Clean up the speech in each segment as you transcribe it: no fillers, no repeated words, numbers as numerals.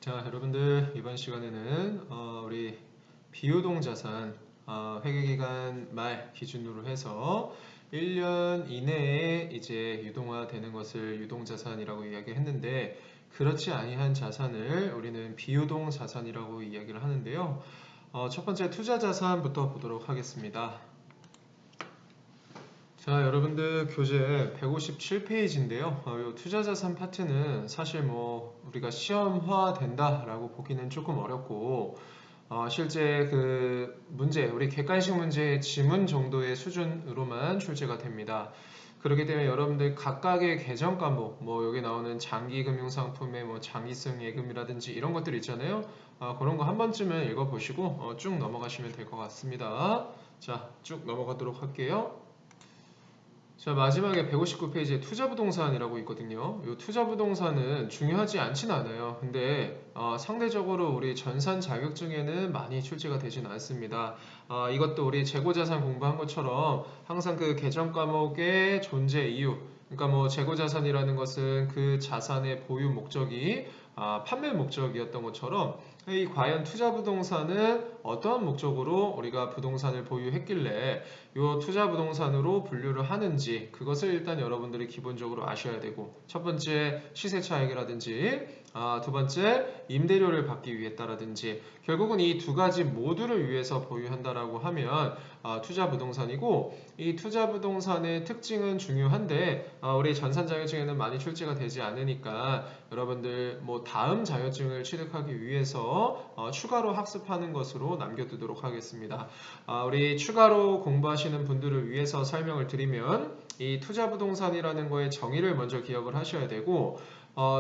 자, 여러분들 이번 시간에는 우리 비유동 자산 회계기간 말 기준으로 해서 1년 이내에 이제 유동화되는 것을 유동자산이라고 이야기했는데 그렇지 아니한 자산을 우리는 비유동 자산이라고 이야기를 하는데요. 첫 번째 투자자산부터 보도록 하겠습니다. 자, 여러분들 교재 157페이지인데요. 이 투자자산 파트는 사실 우리가 시험화 된다라고 보기는 조금 어렵고 실제 그 문제, 우리 객관식 문제의 지문 정도의 수준으로만 출제가 됩니다. 그렇기 때문에 여러분들 각각의 계정 과목, 여기 나오는 장기금융상품의 장기성 예금이라든지 이런 것들 있잖아요. 그런 거 한 번쯤은 읽어보시고 쭉 넘어가시면 될 것 같습니다. 자, 쭉 넘어가도록 할게요. 자, 마지막에 159페이지에 투자부동산이라고 있거든요. 이 투자부동산은 중요하지 않진 않아요. 근데 상대적으로 우리 전산 자격증에는 많이 출제가 되진 않습니다. 이것도 우리 재고자산 공부한 것처럼 항상 그 계정 과목의 존재 이유, 그러니까 재고자산이라는 것은 그 자산의 보유 목적이 판매 목적이었던 것처럼 이 과연 투자부동산은 어떠한 목적으로 우리가 부동산을 보유했길래 이 투자부동산으로 분류를 하는지 그것을 일단 여러분들이 기본적으로 아셔야 되고, 첫 번째 시세 차익이라든지 두 번째 임대료를 받기 위했다라든지, 결국은 이 두 가지 모두를 위해서 보유한다라고 하면 투자부동산이고, 이 투자부동산의 특징은 중요한데 우리 전산 자격증에는 많이 출제가 되지 않으니까 여러분들 다음 자격증을 취득하기 위해서 추가로 학습하는 것으로 남겨두도록 하겠습니다. 우리 추가로 공부하시는 분들을 위해서 설명을 드리면, 이 투자부동산이라는 거의 정의를 먼저 기억을 하셔야 되고,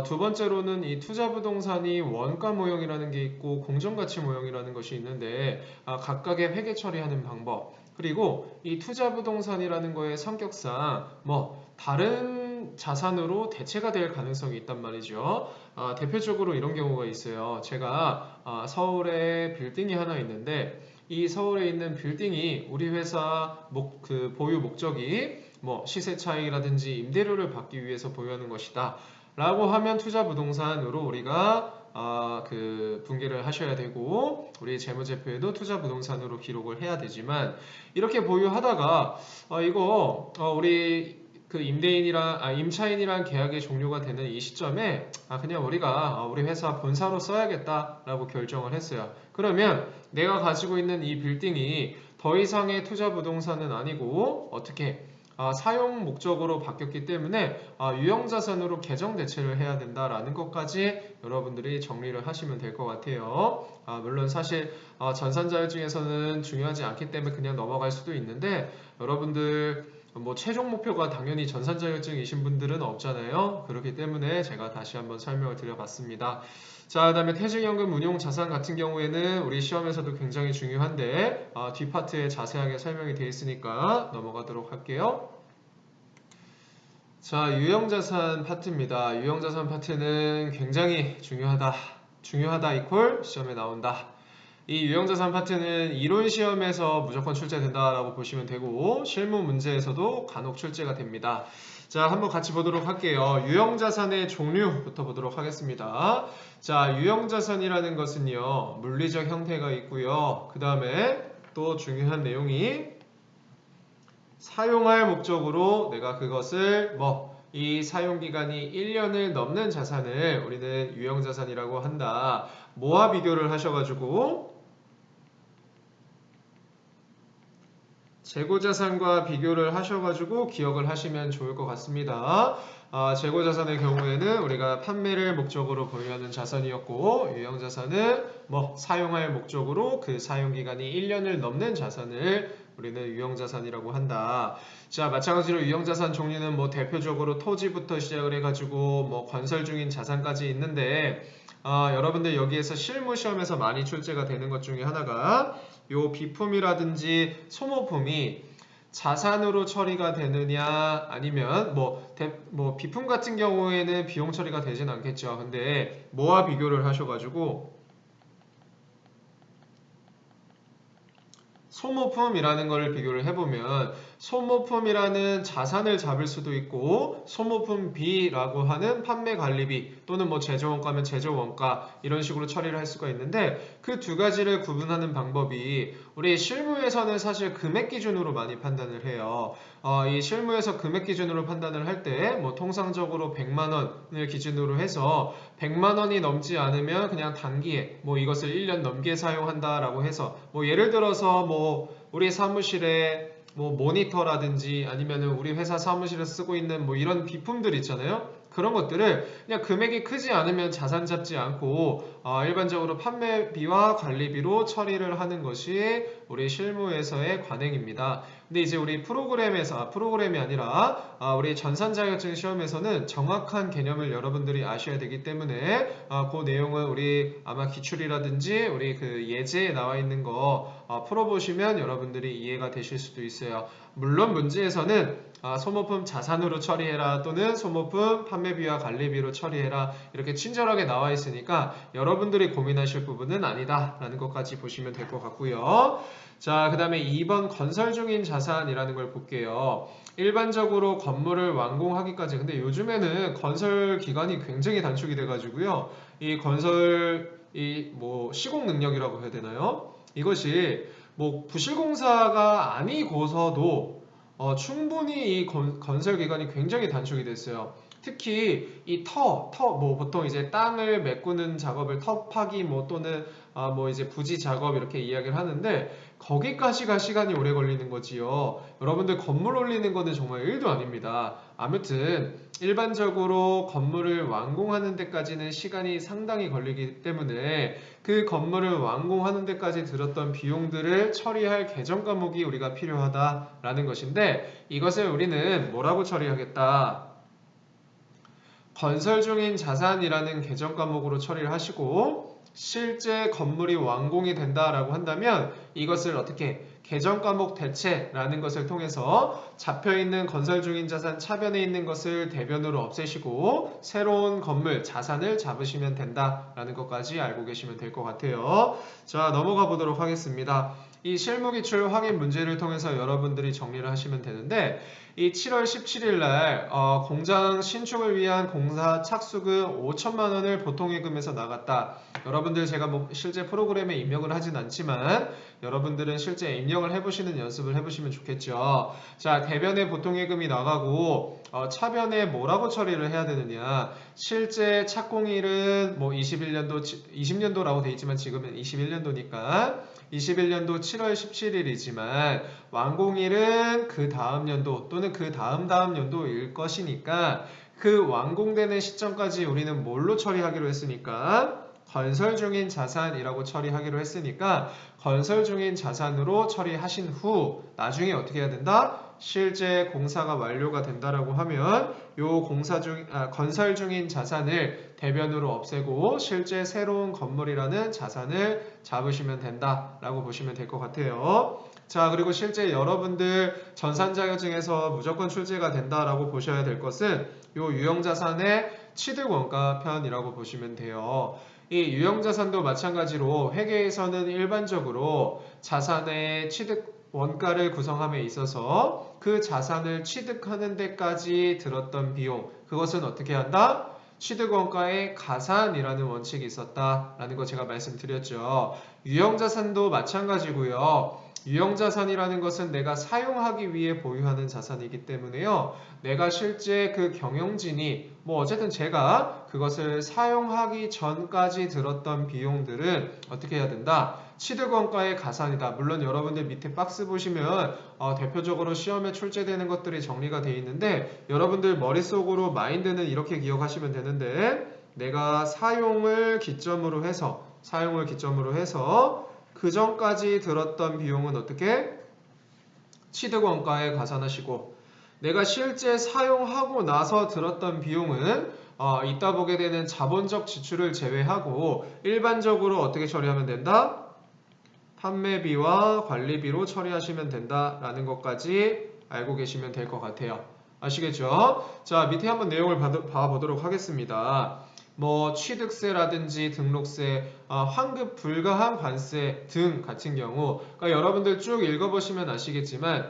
두 번째로는 이 투자부동산이 원가 모형이라는 게 있고 공정가치 모형이라는 것이 있는데 각각의 회계 처리하는 방법, 그리고 이 투자부동산이라는 거의 성격상 다른 자산으로 대체가 될 가능성이 있단 말이죠. 대표적으로 이런 경우가 있어요. 제가 서울에 빌딩이 하나 있는데 이 서울에 있는 빌딩이 우리 회사 그 보유 목적이 시세 차익이라든지 임대료를 받기 위해서 보유하는 것이다 라고 하면 투자부동산으로 우리가 그 분계를 하셔야 되고, 우리 재무제표에도 투자부동산으로 기록을 해야 되지만, 이렇게 보유하다가 이거 우리 그 임차인이랑 계약이 종료가 되는 이 시점에 그냥 우리가 우리 회사 본사로 써야겠다라고 결정을 했어요. 그러면 내가 가지고 있는 이 빌딩이 더 이상의 투자부동산은 아니고 어떻게 사용 목적으로 바뀌었기 때문에 유형자산으로 계정 대체를 해야 된다라는 것까지 여러분들이 정리를 하시면 될 것 같아요. 물론 사실 전산 자격증에서는 중요하지 않기 때문에 그냥 넘어갈 수도 있는데, 여러분들 최종 목표가 당연히 전산 자격증이신 분들은 없잖아요. 그렇기 때문에 제가 다시 한번 설명을 드려봤습니다. 자, 그 다음에 퇴직연금 운용 자산 같은 경우에는 우리 시험에서도 굉장히 중요한데 뒷파트에 자세하게 설명이 되어 있으니까 넘어가도록 할게요. 자, 유형자산 파트입니다. 유형자산 파트는 굉장히 중요하다 이퀄 시험에 나온다. 이 유형자산 파트는 이론 시험에서 무조건 출제된다라고 보시면 되고, 실무 문제에서도 간혹 출제가 됩니다. 자, 한번 같이 보도록 할게요. 유형자산의 종류부터 보도록 하겠습니다. 자, 유형자산이라는 것은요, 물리적 형태가 있고요. 그 다음에 또 중요한 내용이 사용할 목적으로 내가 그것을 이 사용기간이 1년을 넘는 자산을 우리는 유형자산이라고 한다. 뭐와 비교를 하셔가지고 재고자산과 비교를 하셔가지고 기억을 하시면 좋을 것 같습니다. 재고자산의 경우에는 우리가 판매를 목적으로 보유하는 자산이었고, 유형자산은 사용할 목적으로 그 사용기간이 1년을 넘는 자산을 우리는 유형자산이라고 한다. 자, 마찬가지로 유형자산 종류는 대표적으로 토지부터 시작을 해가지고 건설 중인 자산까지 있는데, 여러분들 여기에서 실무시험에서 많이 출제가 되는 것 중에 하나가 요 비품이라든지 소모품이 자산으로 처리가 되느냐, 아니면 비품 같은 경우에는 비용 처리가 되진 않겠죠. 근데 뭐와 비교를 하셔가지고 소모품이라는 걸 비교를 해보면, 소모품이라는 자산을 잡을 수도 있고 소모품 B라고 하는 판매 관리비 또는 뭐 제조원가면 제조원가 이런 식으로 처리를 할 수가 있는데 그 두 가지를 구분하는 방법이 우리 실무에서는 사실 금액 기준으로 많이 판단을 해요. 이 실무에서 금액 기준으로 판단을 할 때 뭐 통상적으로 100만 원을 기준으로 해서 100만 원이 넘지 않으면 그냥 단기에 뭐 이것을 1년 넘게 사용한다라고 해서 뭐 예를 들어서 뭐 우리 사무실에 뭐 모니터라든지 아니면은 우리 회사 사무실에 쓰고 있는 뭐 이런 비품들 있잖아요. 그런 것들을 그냥 금액이 크지 않으면 자산 잡지 않고 일반적으로 판매비와 관리비로 처리를 하는 것이 우리 실무에서의 관행입니다. 근데 이제 우리 프로그램이 아니라 우리 전산 자격증 시험에서는 정확한 개념을 여러분들이 아셔야 되기 때문에 그 내용은 우리 아마 기출이라든지 우리 그 예제에 나와 있는 거 풀어보시면 여러분들이 이해가 되실 수도 있어요. 물론 문제에서는 소모품 자산으로 처리해라 또는 소모품 판매비와 관리비로 처리해라 이렇게 친절하게 나와 있으니까 여러분들이 고민하실 부분은 아니다 라는 것까지 보시면 될 것 같고요. 자, 그 다음에 2번 건설 중인 자산이라는 걸 볼게요. 일반적으로 건물을 완공하기까지 근데 요즘에는 건설 기간이 굉장히 단축이 돼가지고요. 이 건설 뭐 시공 능력이라고 해야 되나요? 이것이 뭐 부실공사가 아니고서도 충분히 이 건설 기간이 굉장히 단축이 됐어요. 특히 이 뭐 보통 이제 땅을 메꾸는 작업을 터 파기 뭐 또는 뭐 이제 부지 작업 이렇게 이야기를 하는데 거기까지가 시간이 오래 걸리는 거지요. 여러분들 건물 올리는 거는 정말 일도 아닙니다. 아무튼 일반적으로 건물을 완공하는 데까지는 시간이 상당히 걸리기 때문에 그 건물을 완공하는 데까지 들었던 비용들을 처리할 개정 과목이 우리가 필요하다라는 것인데 이것을 우리는 뭐라고 처리하겠다? 건설 중인 자산이라는 개정 과목으로 처리를 하시고 실제 건물이 완공이 된다라고 한다면 이것을 어떻게 개정 과목 대체라는 것을 통해서 잡혀있는 건설 중인 자산 차변에 있는 것을 대변으로 없애시고 새로운 건물 자산을 잡으시면 된다라는 것까지 알고 계시면 될 것 같아요. 자, 넘어가 보도록 하겠습니다. 이 실무기출 확인 문제를 통해서 여러분들이 정리를 하시면 되는데 이 7월 17일 날 공장 신축을 위한 공사 착수금 5천만 원을 보통예금에서 나갔다. 여러분들 제가 뭐 실제 프로그램에 입력을 하진 않지만 여러분들은 실제 입력을 해보시는 연습을 해보시면 좋겠죠. 자, 대변에 보통예금이 나가고 차변에 뭐라고 처리를 해야 되느냐. 실제 착공일은 뭐 20년도라고 돼 있지만 지금은 21년도니까 21년도 7월 17일이지만 완공일은 그 다음 연도 또는 그 다음 연도일 것이니까 그 완공되는 시점까지 우리는 뭘로 처리하기로 했으니까 건설 중인 자산이라고 처리하기로 했으니까 건설 중인 자산으로 처리하신 후 나중에 어떻게 해야 된다? 실제 공사가 완료가 된다라고 하면 요 건설 중인 자산을 대변으로 없애고 실제 새로운 건물이라는 자산을 잡으시면 된다라고 보시면 될 것 같아요. 자, 그리고 실제 여러분들 전산 자격증에서 무조건 출제가 된다라고 보셔야 될 것은 요 유형자산의 취득원가 편이라고 보시면 돼요. 이 유형자산도 마찬가지로 회계에서는 일반적으로 자산의 취득 원가를 구성함에 있어서 그 자산을 취득하는 데까지 들었던 비용 그것은 어떻게 한다? 취득원가의 가산이라는 원칙이 있었다라는 거 제가 말씀드렸죠. 유형자산도 마찬가지고요. 유형자산이라는 것은 내가 사용하기 위해 보유하는 자산이기 때문에요. 내가 실제 그 경영진이 뭐 어쨌든 제가 그것을 사용하기 전까지 들었던 비용들은 어떻게 해야 된다? 취득원가의 가산이다. 물론 여러분들 밑에 박스 보시면 대표적으로 시험에 출제되는 것들이 정리가 되어 있는데 여러분들 머릿속으로 마인드는 이렇게 기억하시면 되는데 내가 사용을 기점으로 해서 그 전까지 들었던 비용은 어떻게? 취득원가에 가산하시고 내가 실제 사용하고 나서 들었던 비용은 이따 보게 되는 자본적 지출을 제외하고 일반적으로 어떻게 처리하면 된다? 판매비와 관리비로 처리하시면 된다라는 것까지 알고 계시면 될 것 같아요. 아시겠죠? 자, 밑에 한번 내용을 봐보도록 하겠습니다. 뭐 취득세라든지 등록세, 환급 불가한 관세 등 같은 경우, 그러니까 여러분들 쭉 읽어보시면 아시겠지만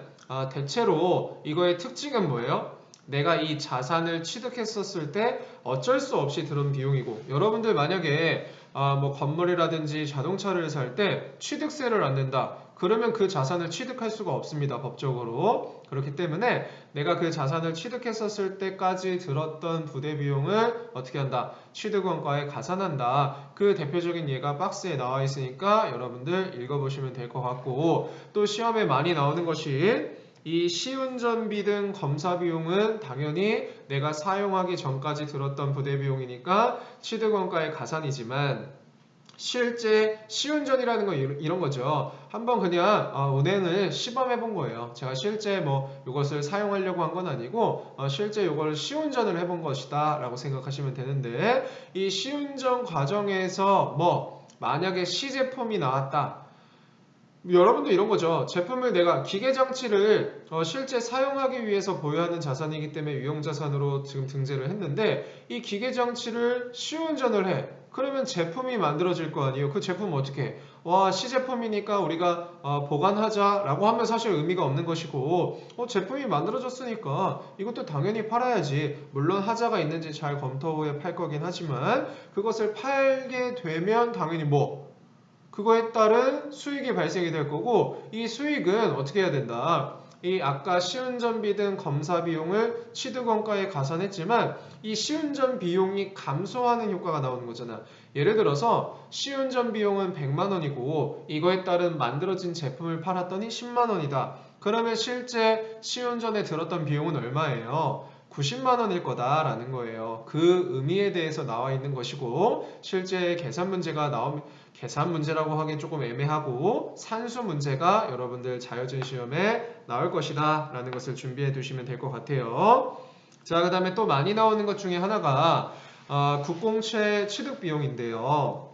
대체로 이거의 특징은 뭐예요? 내가 이 자산을 취득했었을 때 어쩔 수 없이 들은 비용이고, 여러분들 만약에 뭐 건물이라든지 자동차를 살 때 취득세를 안 낸다. 그러면 그 자산을 취득할 수가 없습니다. 법적으로. 그렇기 때문에 내가 그 자산을 취득했었을 때까지 들었던 부대 비용을 어떻게 한다? 취득원가에 가산한다. 그 대표적인 예가 박스에 나와 있으니까 여러분들 읽어보시면 될 것 같고, 또 시험에 많이 나오는 것이 이 시운전비 등 검사 비용은 당연히 내가 사용하기 전까지 들었던 부대 비용이니까 취득원가에 가산이지만, 실제 시운전이라는 건 이런 거죠. 한번 그냥 운행을 시범해 본 거예요. 제가 실제 뭐 이것을 사용하려고 한 건 아니고 실제 이걸 시운전을 해본 것이다 라고 생각하시면 되는데, 이 시운전 과정에서 뭐 만약에 시제품이 나왔다. 여러분도 이런 거죠. 제품을 내가 기계장치를 실제 사용하기 위해서 보유하는 자산이기 때문에 유형자산으로 지금 등재를 했는데, 이 기계장치를 시운전을 해. 그러면 제품이 만들어질 거 아니에요. 그 제품 어떻게 해? 와, 시제품이니까 우리가 보관하자라고 하면 사실 의미가 없는 것이고, 제품이 만들어졌으니까 이것도 당연히 팔아야지. 물론 하자가 있는지 잘 검토 후에 팔 거긴 하지만, 그것을 팔게 되면 당연히 뭐 그거에 따른 수익이 발생이 될 거고, 이 수익은 어떻게 해야 된다? 이 아까 시운전 등 검사 비용을 취득원가에 가산했지만 이 시운전 비용이 감소하는 효과가 나오는 거잖아. 예를 들어서 시운전 비용은 100만 원이고 이거에 따른 만들어진 제품을 팔았더니 10만 원이다. 그러면 실제 시운전에 들었던 비용은 얼마예요? 90만 원일 거다라는 거예요. 그 의미에 대해서 나와 있는 것이고, 실제 계산 문제가 나오면 계산 문제라고 하기엔 조금 애매하고 산수 문제가 여러분들 자율전 시험에 나올 것이다 라는 것을 준비해 두시면 될 것 같아요. 자, 그 다음에 또 많이 나오는 것 중에 하나가 국공채 취득 비용인데요.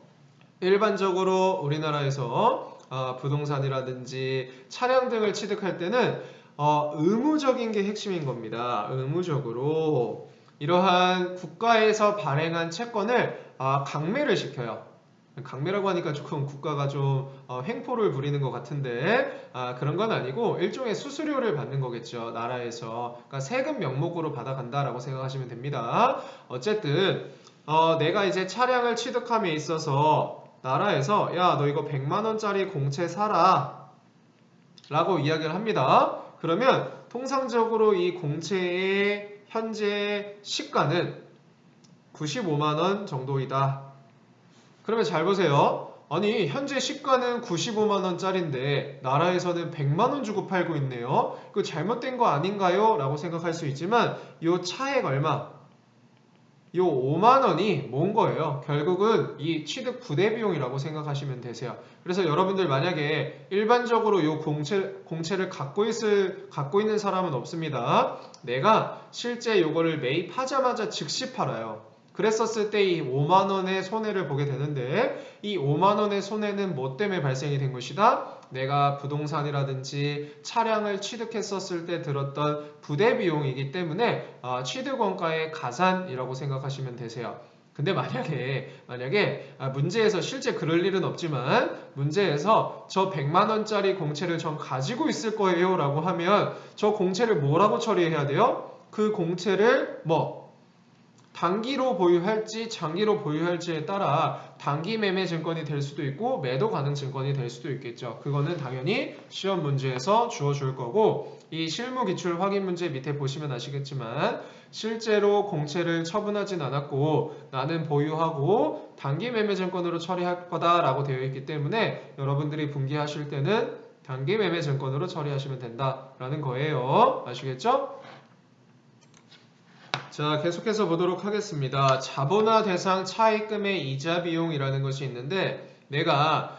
일반적으로 우리나라에서 부동산이라든지 차량 등을 취득할 때는 의무적인 게 핵심인 겁니다. 의무적으로 이러한 국가에서 발행한 채권을 강매를 시켜요. 강매라고 하니까 조금 국가가 좀 횡포를 부리는 것 같은데 그런 건 아니고 일종의 수수료를 받는 거겠죠. 나라에서. 그러니까 세금 명목으로 받아간다라고 생각하시면 됩니다. 어쨌든 내가 이제 차량을 취득함에 있어서 나라에서 야, 너 이거 100만 원짜리 공채 사라 라고 이야기를 합니다. 그러면 통상적으로 이 공채의 현재 시가는 95만 원 정도이다. 그러면 잘 보세요. 아니, 현재 시가는 95만 원짜리인데 나라에서는 100만 원 주고 팔고 있네요. 이거 잘못된 거 아닌가요? 라고 생각할 수 있지만 요 차액 얼마? 요 5만 원이 뭔 거예요? 결국은 이 취득 부대 비용이라고 생각하시면 되세요. 그래서 여러분들 만약에 일반적으로 요 공채를 갖고 있는 사람은 없습니다. 내가 실제 요거를 매입하자마자 즉시 팔아요. 그랬었을 때 이 5만 원의 손해를 보게 되는데, 이 5만 원의 손해는 뭐 때문에 발생이 된 것이다? 내가 부동산이라든지 차량을 취득했었을 때 들었던 부대 비용이기 때문에 취득원가의 가산이라고 생각하시면 되세요. 근데 만약에 문제에서 실제 그럴 일은 없지만 문제에서 저 100만 원짜리 공채를 전 가지고 있을 거예요 라고 하면 저 공채를 뭐라고 처리해야 돼요? 그 공채를 단기로 보유할지 장기로 보유할지에 따라 단기 매매 증권이 될 수도 있고 매도 가능 증권이 될 수도 있겠죠. 그거는 당연히 시험 문제에서 주어줄 거고, 이 실무 기출 확인 문제 밑에 보시면 아시겠지만 실제로 공채를 처분하진 않았고 나는 보유하고 단기 매매 증권으로 처리할 거다라고 되어 있기 때문에 여러분들이 분기하실 때는 단기 매매 증권으로 처리하시면 된다라는 거예요. 아시겠죠? 자, 계속해서 보도록 하겠습니다. 자본화 대상 차입금의 이자 비용이라는 것이 있는데, 내가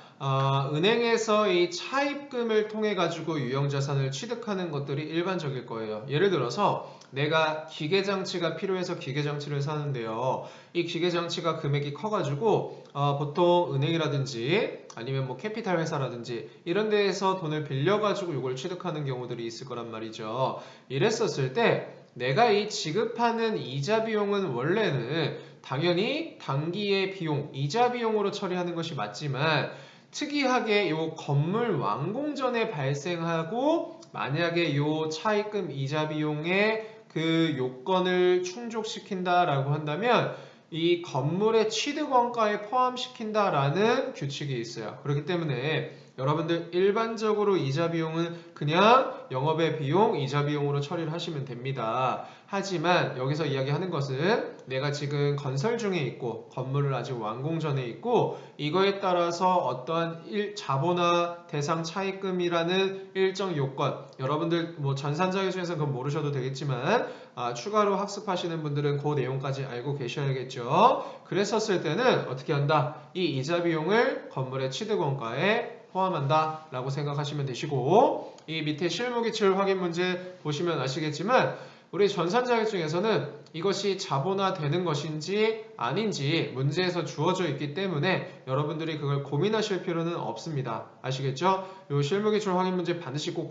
은행에서 이 차입금을 통해 가지고 유형자산을 취득하는 것들이 일반적일 거예요. 예를 들어서 내가 기계장치가 필요해서 기계장치를 사는데요. 이 기계장치가 금액이 커가지고 보통 은행이라든지 아니면 뭐 캐피탈 회사라든지 이런 데에서 돈을 빌려가지고 이걸 취득하는 경우들이 있을 거란 말이죠. 이랬었을 때 내가 이 지급하는 이자 비용은 원래는 당연히 단기의 비용, 이자 비용으로 처리하는 것이 맞지만 특이하게 요 건물 완공 전에 발생하고 만약에 요 차입금 이자 비용의 그 요건을 충족시킨다라고 한다면 이 건물의 취득원가에 포함시킨다라는 규칙이 있어요. 그렇기 때문에 여러분들 일반적으로 이자 비용은 그냥 영업의 비용, 이자 비용으로 처리를 하시면 됩니다. 하지만 여기서 이야기하는 것은 내가 지금 건설 중에 있고 건물을 아직 완공 전에 있고 이거에 따라서 어떠한 자본화 대상 차입금이라는 일정 요건, 여러분들 뭐 전산자격증에서는 그건 모르셔도 되겠지만 추가로 학습하시는 분들은 그 내용까지 알고 계셔야겠죠. 그랬었을 때는 어떻게 한다? 이 이자 비용을 건물의 취득원가에 포함한다 라고 생각하시면 되시고, 이 밑에 실무기출 확인 문제 보시면 아시겠지만 우리 전산자격증에서는 이것이 자본화 되는 것인지 아닌지 문제에서 주어져 있기 때문에 여러분들이 그걸 고민하실 필요는 없습니다. 아시겠죠? 이 실무기출 확인 문제 반드시 꼭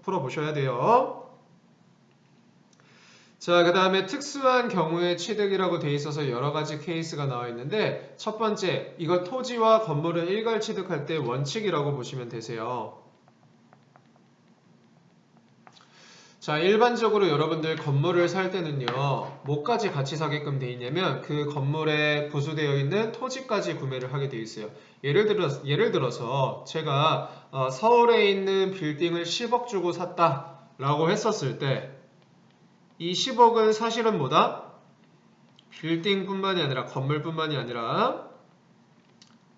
풀어보셔야 돼요. 자, 그 다음에 특수한 경우의 취득이라고 돼 있어서 여러 가지 케이스가 나와 있는데, 첫 번째, 이거 토지와 건물을 일괄 취득할 때 원칙이라고 보시면 되세요. 자, 일반적으로 여러분들 건물을 살 때는요, 뭐까지 같이 사게끔 돼 있냐면 그 건물에 부수되어 있는 토지까지 구매를 하게 돼 있어요. 예를 들어서 제가 서울에 있는 빌딩을 10억 주고 샀다라고 했었을 때 이 10억은 사실은 뭐다? 빌딩뿐만이 아니라 건물뿐만이 아니라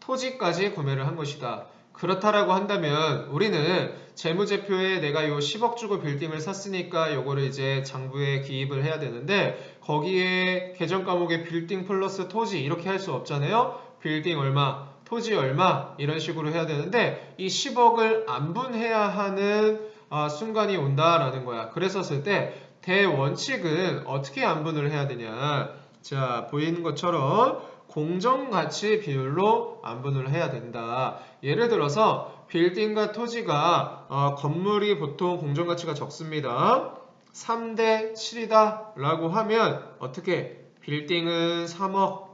토지까지 구매를 한 것이다. 그렇다라고 한다면 우리는 재무제표에 내가 요 10억 주고 빌딩을 샀으니까 요거를 이제 장부에 기입을 해야 되는데 거기에 계정 과목에 빌딩 플러스 토지 이렇게 할 수 없잖아요. 빌딩 얼마, 토지 얼마 이런 식으로 해야 되는데 이 10억을 안분해야 하는 순간이 온다라는 거야. 그랬었을 때 대원칙은 어떻게 안분을 해야 되냐. 자, 보이는 것처럼 공정가치 비율로 안분을 해야 된다. 예를 들어서 빌딩과 토지가 건물이 보통 공정가치가 적습니다. 3대 7이다 라고 하면 어떻게? 빌딩은 3억,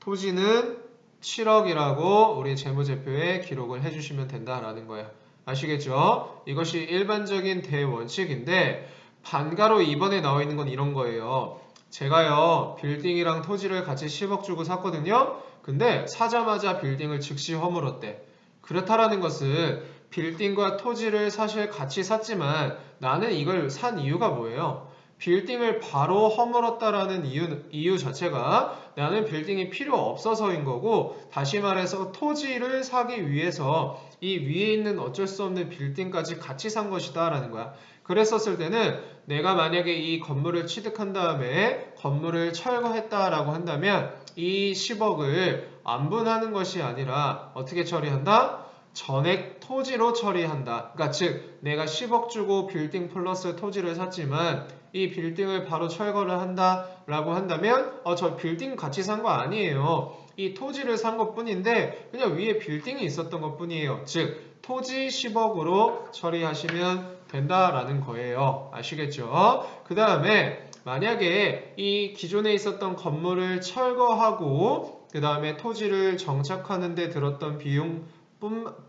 토지는 7억이라고 우리 재무제표에 기록을 해주시면 된다라는 거예요. 아시겠죠? 이것이 일반적인 대원칙인데 반가로 이번에 나와 있는 건 이런 거예요. 제가요 빌딩이랑 토지를 같이 10억 주고 샀거든요. 근데 사자마자 빌딩을 즉시 허물었대. 그렇다라는 것은 빌딩과 토지를 사실 같이 샀지만 나는 이걸 산 이유가 뭐예요? 빌딩을 바로 허물었다라는 이유 자체가 나는 빌딩이 필요 없어서인 거고, 다시 말해서 토지를 사기 위해서 이 위에 있는 어쩔 수 없는 빌딩까지 같이 산 것이다 라는 거야. 그랬었을 때는 내가 만약에 이 건물을 취득한 다음에 건물을 철거했다라고 한다면 이 10억을 안분하는 것이 아니라 어떻게 처리한다? 전액 토지로 처리한다. 그러니까 즉 내가 10억 주고 빌딩 플러스 토지를 샀지만 이 빌딩을 바로 철거를 한다라고 한다면 저 빌딩 같이 산 거 아니에요. 이 토지를 산 것뿐인데 그냥 위에 빌딩이 있었던 것뿐이에요. 즉 토지 10억으로 처리하시면 된다라는 거예요. 아시겠죠? 그 다음에 만약에 이 기존에 있었던 건물을 철거하고 그 다음에 토지를 정착하는 데 들었던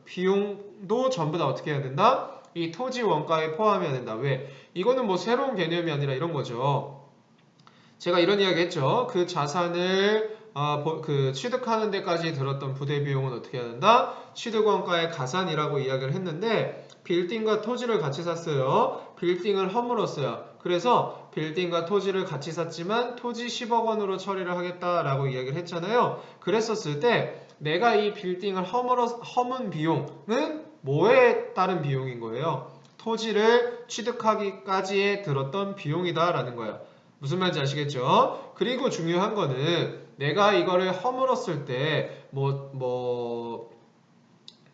비용도 전부 다 어떻게 해야 된다? 이 토지 원가에 포함해야 된다. 왜? 이거는 뭐 새로운 개념이 아니라 이런 거죠. 제가 이런 이야기 했죠. 그 자산을 취득하는 데까지 들었던 부대 비용은 어떻게 해야 된다? 취득원가의 가산이라고 이야기를 했는데 빌딩과 토지를 같이 샀어요. 빌딩을 허물었어요. 그래서 빌딩과 토지를 같이 샀지만 토지 10억 원으로 처리를 하겠다라고 이야기를 했잖아요. 그랬었을 때 내가 이 빌딩을 허문 비용은 뭐에 따른 비용인 거예요? 토지를 취득하기까지에 들었던 비용이다라는 거예요. 무슨 말인지 아시겠죠? 그리고 중요한 거는 내가 이거를 허물었을 때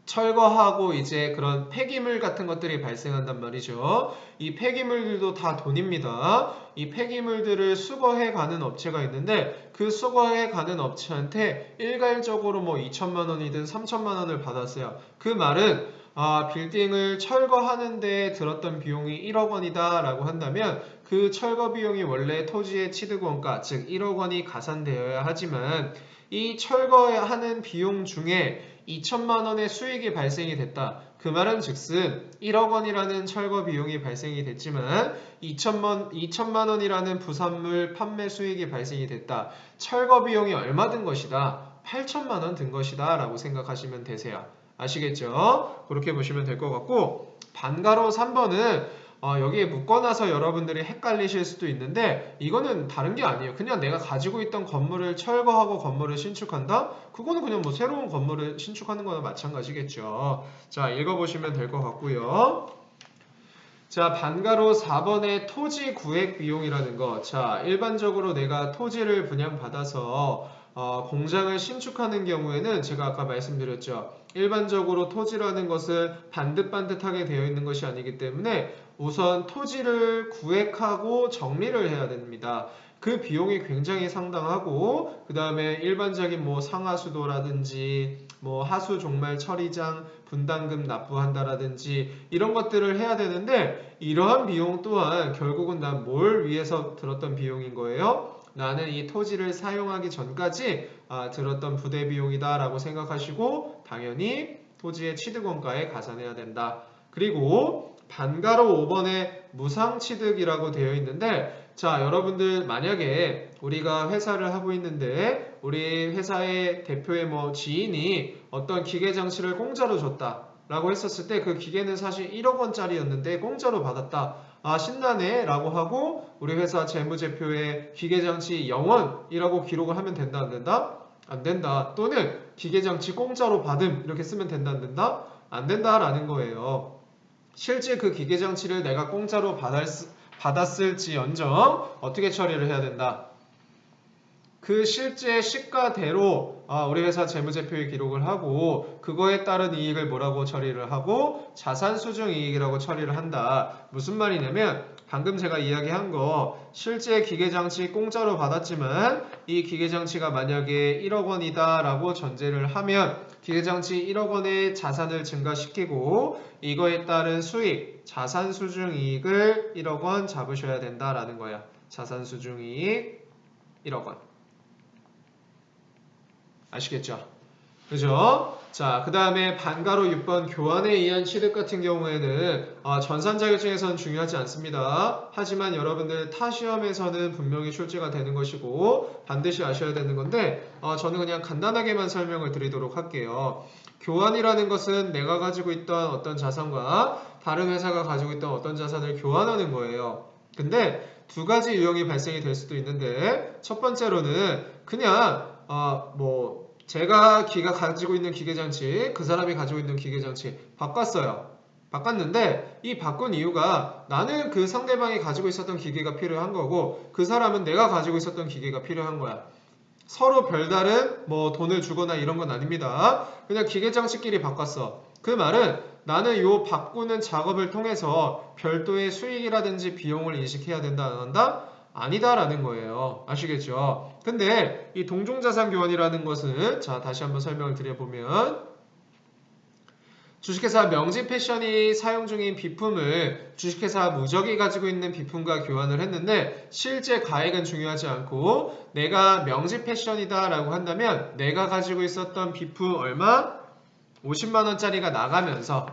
철거하고 이제 그런 폐기물 같은 것들이 발생한단 말이죠. 이 폐기물들도 다 돈입니다. 이 폐기물들을 수거해 가는 업체가 있는데 그 수거해 가는 업체한테 일괄적으로 2천만 원이든 3천만 원을 받았어요. 그 말은 빌딩을 철거하는데 들었던 비용이 1억 원이다 라고 한다면 그 철거 비용이 원래 토지의 취득원가 즉 1억 원이 가산되어야 하지만 이 철거하는 비용 중에 2천만 원의 수익이 발생이 됐다. 그 말은 즉슨 1억 원이라는 철거 비용이 발생이 됐지만 2천만 원이라는 부산물 판매 수익이 발생이 됐다. 철거 비용이 얼마 든 것이다. 8천만 원 든 것이다 라고 생각하시면 되세요. 아시겠죠? 그렇게 보시면 될 것 같고 반가로 3번은 여기에 묶어놔서 여러분들이 헷갈리실 수도 있는데 이거는 다른 게 아니에요. 그냥 내가 가지고 있던 건물을 철거하고 건물을 신축한다? 그거는 그냥 뭐 새로운 건물을 신축하는 거나 마찬가지겠죠. 자, 읽어보시면 될 것 같고요. 자, 반가로 4번의 토지 구획 비용이라는 거. 자, 일반적으로 내가 토지를 분양받아서 공장을 신축하는 경우에는 제가 아까 말씀드렸죠. 일반적으로 토지라는 것은 반듯반듯하게 되어 있는 것이 아니기 때문에 우선 토지를 구획하고 정리를 해야 됩니다. 그 비용이 굉장히 상당하고 그 다음에 일반적인 뭐 상하수도라든지 뭐 하수 종말 처리장 분담금 납부한다라든지 이런 것들을 해야 되는데 이러한 비용 또한 결국은 난 뭘 위해서 들었던 비용인 거예요? 나는 이 토지를 사용하기 전까지 들었던 부대 비용이다 라고 생각하시고 당연히 토지의 취득원가에 가산해야 된다. 그리고 반가로 5번에 무상취득이라고 되어 있는데 자, 여러분들 만약에 우리가 회사를 하고 있는데 우리 회사의 대표의 뭐 지인이 어떤 기계장치를 공짜로 줬다 라고 했었을 때 그 기계는 사실 1억 원짜리였는데 공짜로 받았다. 신나네 라고 하고 우리 회사 재무제표에 기계장치 0원이라고 기록을 하면 된다 안 된다? 안 된다. 또는 기계장치 공짜로 받음 이렇게 쓰면 된다 안 된다? 안 된다라는 거예요. 실제 그 기계장치를 내가 공짜로 받았을지언정 어떻게 처리를 해야 된다? 그 실제 시가대로 우리 회사 재무제표에 기록을 하고 그거에 따른 이익을 뭐라고 처리를 하고 자산수중이익이라고 처리를 한다. 무슨 말이냐면 방금 제가 이야기한 거 실제 기계장치 공짜로 받았지만 이 기계장치가 만약에 1억 원이다 라고 전제를 하면 기계장치 1억 원의 자산을 증가시키고 이거에 따른 수익, 자산수중이익을 1억 원 잡으셔야 된다라는 거야. 자산수중이익 1억 원. 아시겠죠? 그죠? 자, 그 다음에 반가로 6번 교환에 의한 취득 같은 경우에는 전산 자격증에서는 중요하지 않습니다. 하지만 여러분들 타 시험에서는 분명히 출제가 되는 것이고 반드시 아셔야 되는 건데 저는 그냥 간단하게만 설명을 드리도록 할게요. 교환이라는 것은 내가 가지고 있던 어떤 자산과 다른 회사가 가지고 있던 어떤 자산을 교환하는 거예요. 근데 두 가지 유형이 발생이 될 수도 있는데 첫 번째로는 그냥 제가 가지고 있는 기계장치, 그 사람이 가지고 있는 기계장치 바꿨어요. 바꿨는데 이 바꾼 이유가 나는 그 상대방이 가지고 있었던 기계가 필요한 거고 그 사람은 내가 가지고 있었던 기계가 필요한 거야. 서로 별다른 돈을 주거나 이런 건 아닙니다. 그냥 기계장치끼리 바꿨어. 그 말은 나는 요 바꾸는 작업을 통해서 별도의 수익이라든지 비용을 인식해야 된다 안 한다? 아니다라는 거예요. 아시겠죠? 근데 이 동종자산 교환이라는 것은 자 다시 한번 설명을 드려보면 주식회사 명지패션이 사용 중인 비품을 주식회사 무적이 가지고 있는 비품과 교환을 했는데 실제 가액은 중요하지 않고 내가 명지패션이다 라고 한다면 내가 가지고 있었던 비품 얼마? 50만원짜리가 나가면서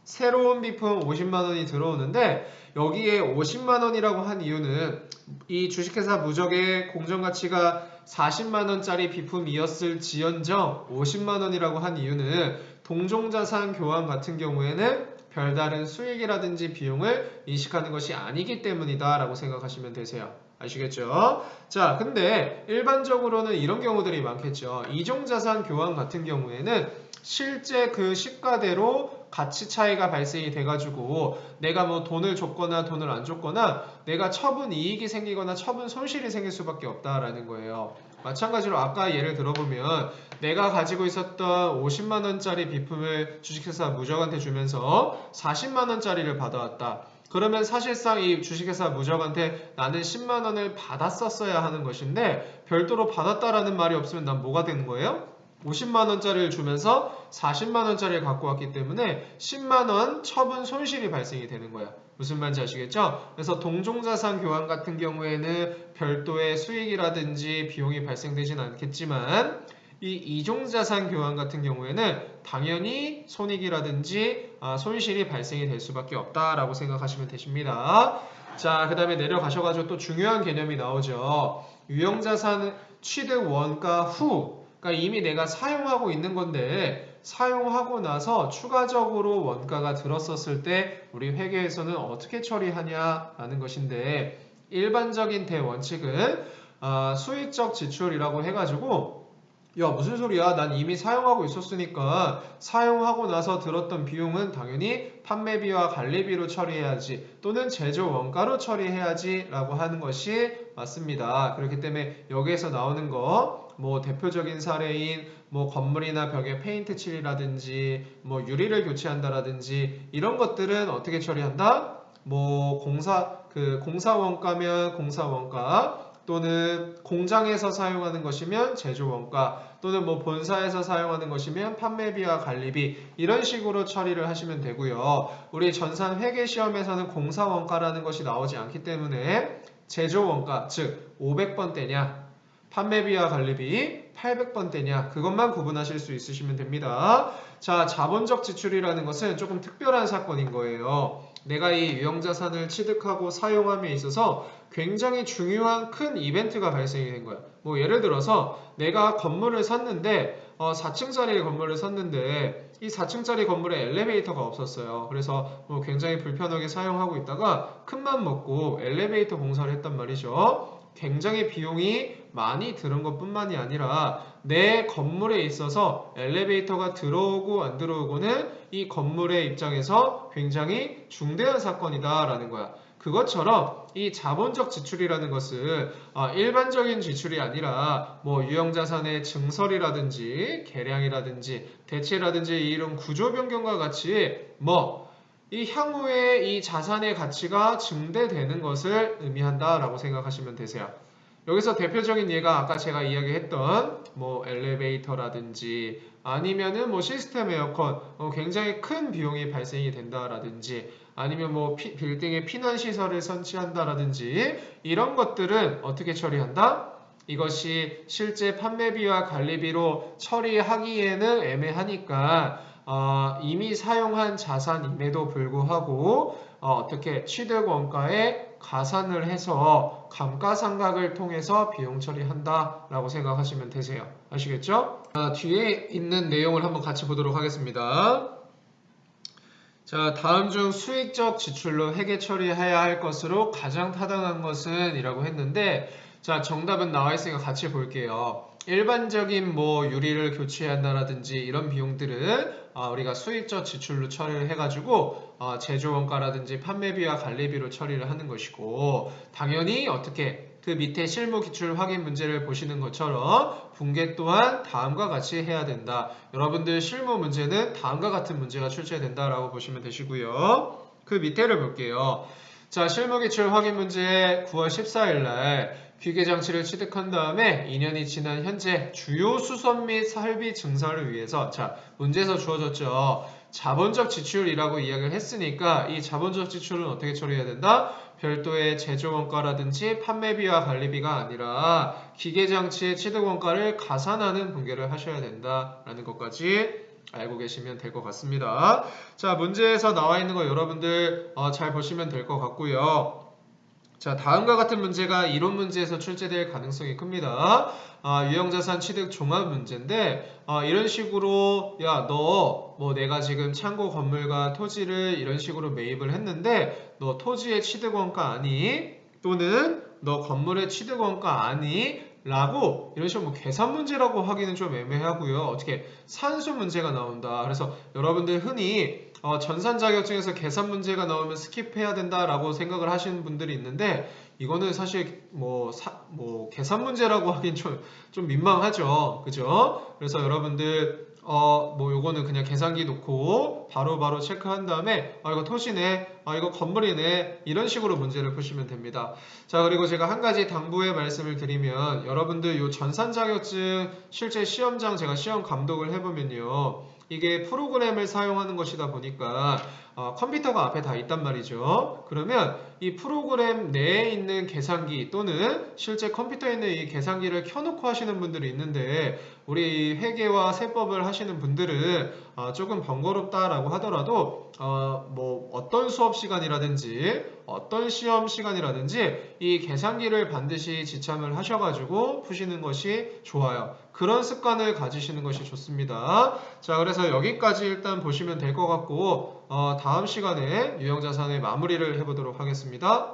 새로운 비품 50만원이 들어오는데 여기에 50만원이라고 한 이유는 이 주식회사 무적의 공정가치가 40만원짜리 비품이었을지언정 50만원이라고 한 이유는 동종자산 교환 같은 경우에는 별다른 수익이라든지 비용을 인식하는 것이 아니기 때문이다 라고 생각하시면 되세요. 아시겠죠? 자, 근데 일반적으로는 이런 경우들이 많겠죠. 이종자산 교환 같은 경우에는 실제 그 시가대로 가치 차이가 발생이 돼가지고 내가 돈을 줬거나 돈을 안 줬거나 내가 처분 이익이 생기거나 처분 손실이 생길 수밖에 없다라는 거예요. 마찬가지로 아까 예를 들어보면 내가 가지고 있었던 50만원짜리 비품을 주식회사 무적한테 주면서 40만원짜리를 받아왔다. 그러면 사실상 이 주식회사 무적한테 나는 10만원을 받았었어야 하는 것인데 별도로 받았다라는 말이 없으면 난 뭐가 되는 거예요? 50만원짜리를 주면서 40만원짜리를 갖고 왔기 때문에 10만원 처분 손실이 발생이 되는 거야. 무슨 말인지 아시겠죠? 그래서 동종자산 교환 같은 경우에는 별도의 수익이라든지 비용이 발생되진 않겠지만 이 이종자산 교환 같은 경우에는 당연히 손익이라든지 손실이 발생이 될 수밖에 없다라고 생각하시면 되십니다. 자, 그 다음에 내려가셔가지고 또 중요한 개념이 나오죠. 유형자산 취득 원가 후, 그러니까 이미 내가 사용하고 있는 건데 사용하고 나서 추가적으로 원가가 들었었을 때 우리 회계에서는 어떻게 처리하냐라는 것인데, 일반적인 대원칙은 수익적 지출이라고 해가지고 야, 무슨 소리야? 난 이미 사용하고 있었으니까 사용하고 나서 들었던 비용은 당연히 판매비와 관리비로 처리해야지, 또는 제조 원가로 처리해야지 라고 하는 것이 맞습니다. 그렇기 때문에 여기에서 나오는 거, 뭐 대표적인 사례인 뭐 건물이나 벽에 페인트 칠이라든지 뭐 유리를 교체한다라든지 이런 것들은 어떻게 처리한다? 뭐 공사 원가면 공사 원가, 또는 공장에서 사용하는 것이면 제조 원가, 또는 뭐 본사에서 사용하는 것이면 판매비와 관리비, 이런 식으로 처리를 하시면 되고요. 우리 전산 회계 시험에서는 공사 원가라는 것이 나오지 않기 때문에 제조 원가, 즉 500번대냐 판매비와 관리비 800번대냐 그것만 구분하실 수 있으시면 됩니다. 자, 자본적 지출이라는 것은 조금 특별한 사건인 거예요. 내가 이 유형자산을 취득하고 사용함에 있어서 굉장히 중요한 큰 이벤트가 발생이 된 거야. 뭐 예를 들어서 내가 건물을 샀는데 4층짜리 건물을 샀는데 이 4층짜리 건물에 엘리베이터가 없었어요. 그래서 뭐 굉장히 불편하게 사용하고 있다가 큰맘 먹고 엘리베이터 공사를 했단 말이죠. 굉장히 비용이 많이 드는 것뿐만이 아니라 내 건물에 있어서 엘리베이터가 들어오고 안 들어오고는 이 건물의 입장에서 굉장히 중대한 사건이다라는 거야. 그것처럼 이 자본적 지출이라는 것은 일반적인 지출이 아니라 뭐 유형자산의 증설이라든지 계량이라든지 대체라든지 이런 구조 변경과 같이 뭐 이 향후에 이 자산의 가치가 증대되는 것을 의미한다라고 생각하시면 되세요. 여기서 대표적인 예가 아까 제가 이야기했던 뭐 엘리베이터라든지 아니면은 뭐 시스템 에어컨 굉장히 큰 비용이 발생이 된다라든지 아니면 뭐 빌딩에 피난시설을 설치한다라든지 이런 것들은 어떻게 처리한다? 이것이 실제 판매비와 관리비로 처리하기에는 애매하니까 이미 사용한 자산임에도 불구하고 어떻게 취득 원가에 가산을 해서 감가상각을 통해서 비용 처리한다라고 생각하시면 되세요. 아시겠죠? 뒤에 있는 내용을 한번 같이 보도록 하겠습니다. 자, 다음 중 수익적 지출로 회계 처리해야 할 것으로 가장 타당한 것은 이라고 했는데, 자, 정답은 나와 있으니까 같이 볼게요. 일반적인 뭐 유리를 교체한다라든지 이런 비용들은 우리가 수익적 지출로 처리를 해가지고 제조 원가라든지 판매비와 관리비로 처리를 하는 것이고, 당연히 어떻게 그 밑에 실무 기출 확인 문제를 보시는 것처럼 분계 또한 다음과 같이 해야 된다. 여러분들 실무 문제는 다음과 같은 문제가 출제된다라고 보시면 되시고요. 그 밑에를 볼게요. 자, 실무 기출 확인 문제 9월 14일 날 기계장치를 취득한 다음에 2년이 지난 현재 주요 수선 및 설비 증설을 위해서, 자, 문제에서 주어졌죠. 자본적 지출이라고 이야기를 했으니까 이 자본적 지출은 어떻게 처리해야 된다? 별도의 제조 원가라든지 판매비와 관리비가 아니라 기계장치의 취득 원가를 가산하는 분계를 하셔야 된다라는 것까지 알고 계시면 될 것 같습니다. 자, 문제에서 나와 있는 거 여러분들 잘 보시면 될 것 같고요. 자, 다음과 같은 문제가 이론 문제에서 출제될 가능성이 큽니다. 유형자산 취득 종합 문제인데 이런 식으로 야, 너 뭐 내가 지금 창고 건물과 토지를 이런 식으로 매입을 했는데 너 토지의 취득원가 아니? 또는 너 건물의 취득원가 아니? 라고 이런 식으로 뭐 계산 문제라고 하기는 좀 애매하고요. 어떻게 산수 문제가 나온다. 그래서 여러분들 흔히 전산 자격증에서 계산 문제가 나오면 스킵해야 된다라고 생각을 하시는 분들이 있는데 이거는 사실 뭐 계산 문제라고 하긴 좀 민망하죠. 그죠? 그래서 여러분들 뭐 요거는 그냥 계산기 놓고 바로바로 체크한 다음에 이거 토지네, 이거 건물이네, 이런 식으로 문제를 푸시면 됩니다. 자, 그리고 제가 한 가지 당부의 말씀을 드리면 여러분들 요 전산 자격증 실제 시험장 제가 시험 감독을 해보면요, 이게 프로그램을 사용하는 것이다 보니까 컴퓨터가 앞에 다 있단 말이죠. 그러면 이 프로그램 내에 있는 계산기 또는 실제 컴퓨터에 있는 이 계산기를 켜놓고 하시는 분들이 있는데, 우리 회계와 세법을 하시는 분들은 조금 번거롭다라고 하더라도 뭐 어떤 수업 시간이라든지 어떤 시험 시간이라든지 이 계산기를 반드시 지참을 하셔가지고 푸시는 것이 좋아요. 그런 습관을 가지시는 것이 좋습니다. 자, 그래서 여기까지 일단 보시면 될 것 같고 다음 시간에 유형자산의 마무리를 해보도록 하겠습니다.